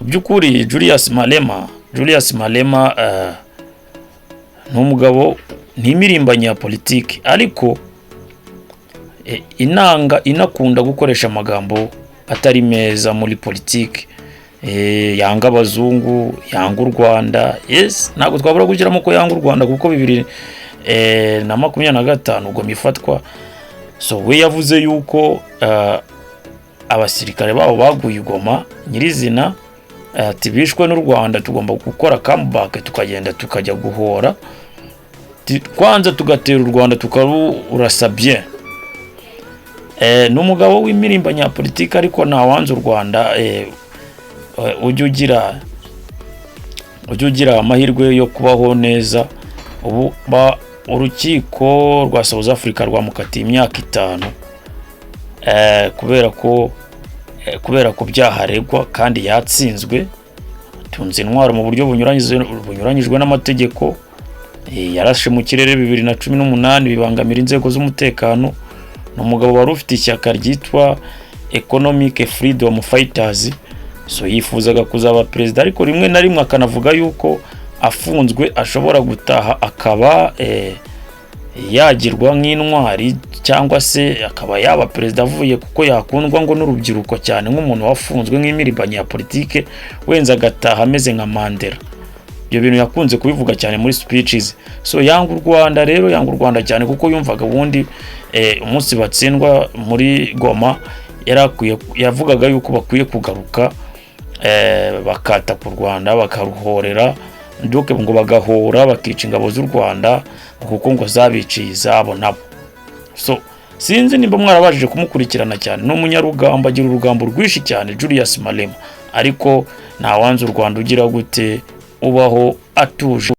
byukuri Julius Malema n'umugabo n'imirimbanya ya politiki, ariko inakunda gukoresha amagambo atari meza muri politiki. Yanga abazungu, yanga u Rwanda. Yes, ntabwo twabura gushyiramo ko yanga u Rwanda kuko 2025 ubwo mifatwa. So we yavuze yuko abasirikare babo baguye Goma nyirizina, tibishwe n'u Rwanda, tugomba gukora comeback tukagenda tukajya guhora, kwanza tugatera u Rwanda tukarurasa bien. N'umugabo w'imirimbanya ya politiki, ariko nta wanze u Rwanda. Ujye ugira amahirwe yo kubaho neza. Ubu urukiko rwa South Africa rwamukatiye imyaka 5 kubera ko byaharegwa kandi yatsinzwe, tunze intwaro mu buryo bunyuranyijwe n'amategeko. Yarashe mu kirere 2018 bibangamira inzego z'umutekano. N'umugabo wari ufite ishyaka ryitwa Economic Freedom Fighters. So yifuzaga kuzaba president, ariko rimwe na rimwe akanavuga yuko afunzwe ashobora gutaha akaba yagirwa nk'intwari, cyangwa se akaba yaba president avuye kuko yakundwa ngo n'urubyiruko cyane, nk'umuntu wafunzwe nk'imirimbanya ya politike wenza agataha ameze nka Mandela. Ibyo bintu yakunze kubivuga cyane muri speeches. So yanga u Rwanda rero, yanga u Rwanda cyane kuko yumvaga ubundi umunsi batsindwa muri Goma yavugaga yuko bakwiye kugaruka bakata ku Rwanda bakaruhorera, ndoke ngo bagahora bakica ingabo z'u Rwanda kuko ngo zabiciye izabo nabo. So sinzi nimba mwarabajije kumukurikirana cyane, n'umunyarugamba, agira urugambo rwishi cyane Julius Malema, ariko nta wanze u Rwanda ugira gute ubaho atuje.